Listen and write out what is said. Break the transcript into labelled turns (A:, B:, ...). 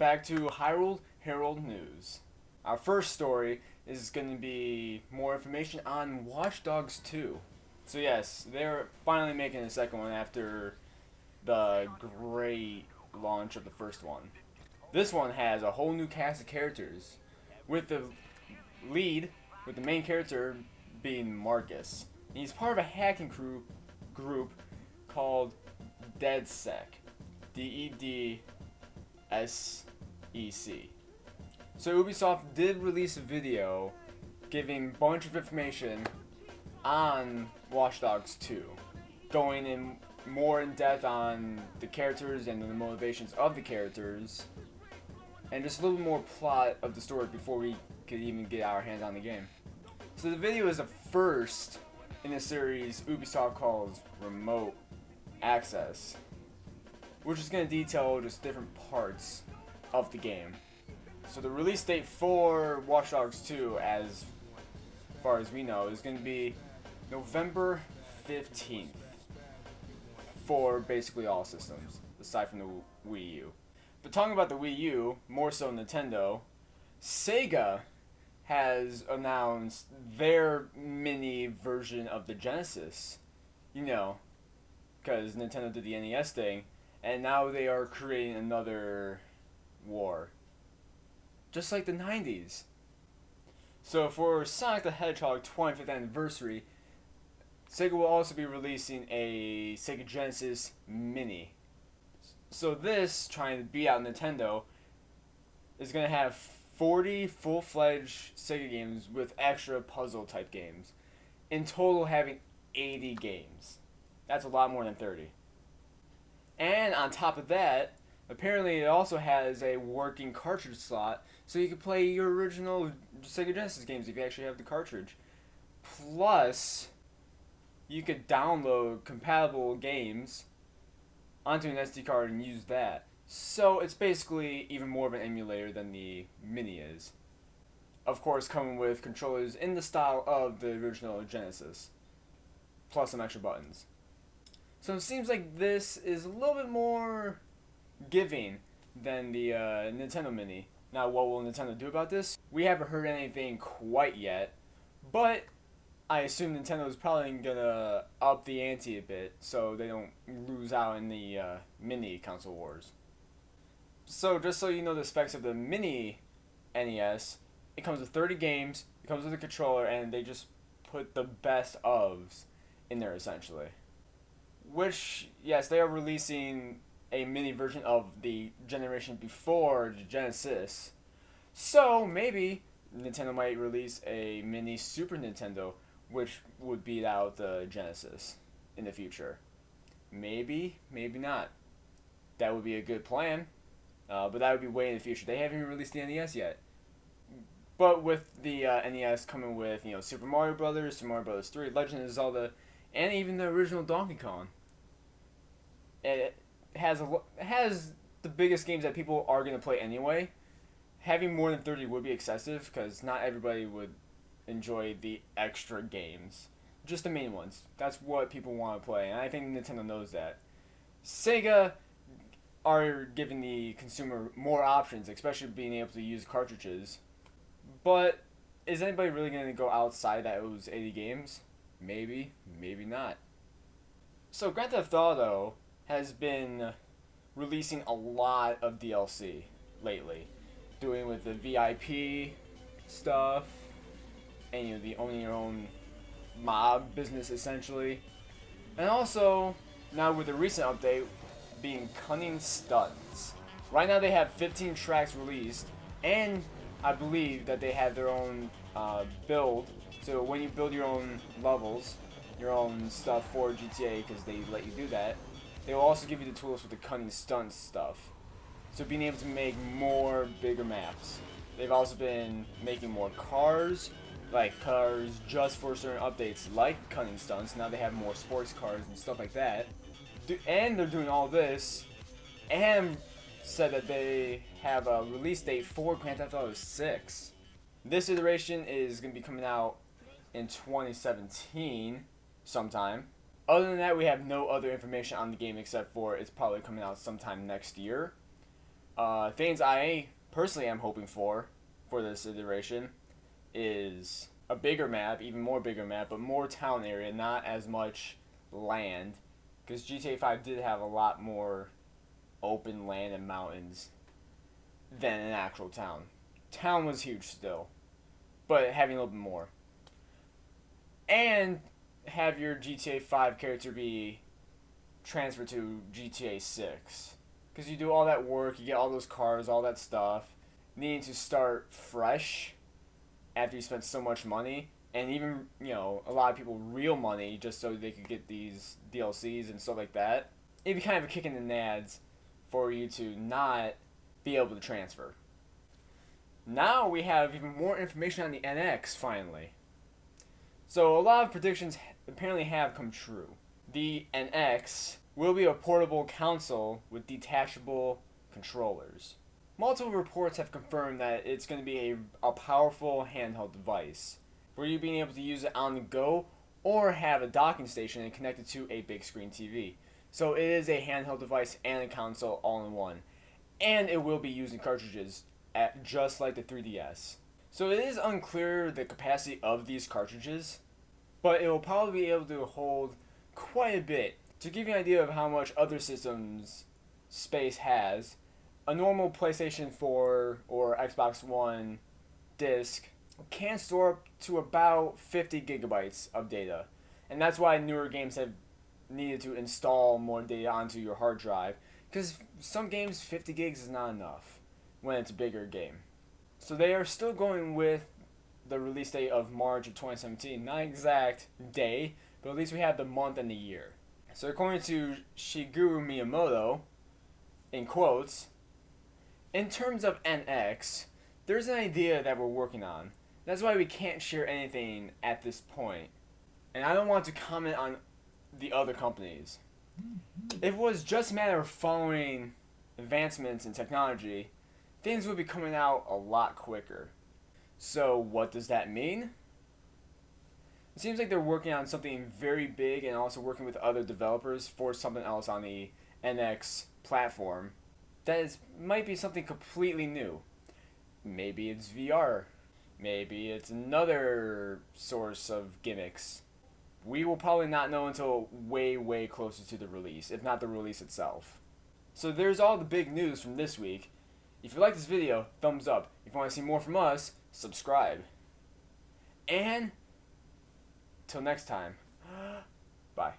A: back to Hyrule Herald News. Our first story is going to be more information on Watch Dogs 2. So yes, they're finally making a second one after the great launch of the first one. This one has a whole new cast of characters, with the main character being Marcus. He's part of a hacking group called DedSec. DEDSEC. So Ubisoft did release a video giving a bunch of information on Watch Dogs 2, going in more in depth on the characters and the motivations of the characters, and just a little more plot of the story before we could even get our hands on the game. So the video is the first in a series Ubisoft calls Remote Access, which is going to detail just different parts of the game. So the release date for Watch Dogs 2, as far as we know, is going to be November 15th for basically all systems, aside from the Wii U. But talking about the Wii U, more so Nintendo, Sega has announced their mini version of the Genesis. You know, because Nintendo did the NES thing, and now they are creating another war. Just like the 90s. So for Sonic the Hedgehog 25th anniversary, Sega will also be releasing a Sega Genesis Mini. So this, trying to beat out Nintendo, is going to have 40 full-fledged Sega games with extra puzzle type games. In total having 80 games. That's a lot more than 30. And on top of that, apparently it also has a working cartridge slot, so you can play your original Sega Genesis games if you actually have the cartridge. Plus, you could download compatible games onto an SD card and use that. So it's basically even more of an emulator than the Mini is. Of course, coming with controllers in the style of the original Genesis, plus some extra buttons. So it seems like this is a little bit more giving than the Nintendo Mini. Now, what will Nintendo do about this? We haven't heard anything quite yet, but I assume Nintendo is probably gonna up the ante a bit so they don't lose out in the Mini console wars. So just so you know the specs of the Mini NES, it comes with 30 games, it comes with a controller, and they just put the best ofs in there essentially. Which, yes, they are releasing a mini version of the generation before the Genesis. So maybe Nintendo might release a mini Super Nintendo, which would beat out the Genesis in the future. Maybe, maybe not. That would be a good plan, but that would be way in the future. They haven't even released the NES yet. But with the NES coming with, Super Mario Brothers, Super Mario Brothers 3, Legend of Zelda, and even the original Donkey Kong. It has the biggest games that people are going to play anyway. Having more than 30 would be excessive because not everybody would enjoy the extra games. Just the main ones. That's what people want to play, and I think Nintendo knows that. Sega are giving the consumer more options, especially being able to use cartridges. But is anybody really going to go outside those 80 games? Maybe, maybe not. So Grand Theft Auto has been releasing a lot of DLC lately, doing with the VIP stuff and the owning your own mob business essentially, and also now with the recent update being cunning stunts. Right now they have 15 tracks released, and I believe that they have their own build. So when you build your own levels, your own stuff for GTA, because they let you do that, they will also give you the tools for the cunning stunts stuff. So being able to make more bigger maps. They've also been making more cars, like cars just for certain updates, like cunning stunts. Now they have more sports cars and stuff like that. And they're doing all this, and said that they have a release date for Grand Theft Auto 6. This iteration is going to be coming out in 2017 sometime. Other than that, we have no other information on the game except for it's probably coming out sometime next year. Things I personally am hoping for this iteration is a bigger map, even more bigger map, but more town area, not as much land. Because GTA 5 did have a lot more open land and mountains than an actual town. Town was huge still, but having a little bit more. And have your GTA 5 character be transferred to GTA 6. Because you do all that work, you get all those cars, all that stuff, needing to start fresh after you spent so much money, and even, a lot of people real money just so they could get these DLCs and stuff like that. It'd be kind of a kick in the nads for you to not be able to transfer. Now we have even more information on the NX, finally. So a lot of predictions apparently have come true. The NX will be a portable console with detachable controllers. Multiple reports have confirmed that it's going to be a powerful handheld device, where you being able to use it on the go or have a docking station and connect it to a big screen TV. So it is a handheld device and a console all in one. And it will be using cartridges just like the 3DS. So it is unclear the capacity of these cartridges, but it will probably be able to hold quite a bit. To give you an idea of how much other systems space has, a normal PlayStation 4 or Xbox One disc can store up to about 50 gigabytes of data. And that's why newer games have needed to install more data onto your hard drive, because some games 50 gigs is not enough when it's a bigger game. So they are still going with the release date of March of 2017. Not exact day, but at least we have the month and the year. So according to Shigeru Miyamoto, in quotes, in terms of NX, there's an idea that we're working on. That's why we can't share anything at this point. And I don't want to comment on the other companies. If it was just a matter of following advancements in technology, things would be coming out a lot quicker. So what does that mean? It seems like they're working on something very big and also working with other developers for something else on the NX platform that might be something completely new. Maybe it's VR. Maybe it's another source of gimmicks. We will probably not know until way, way closer to the release, if not the release itself. So there's all the big news from this week. If you like this video, thumbs up. If you want to see more from us, subscribe. And till next time, bye.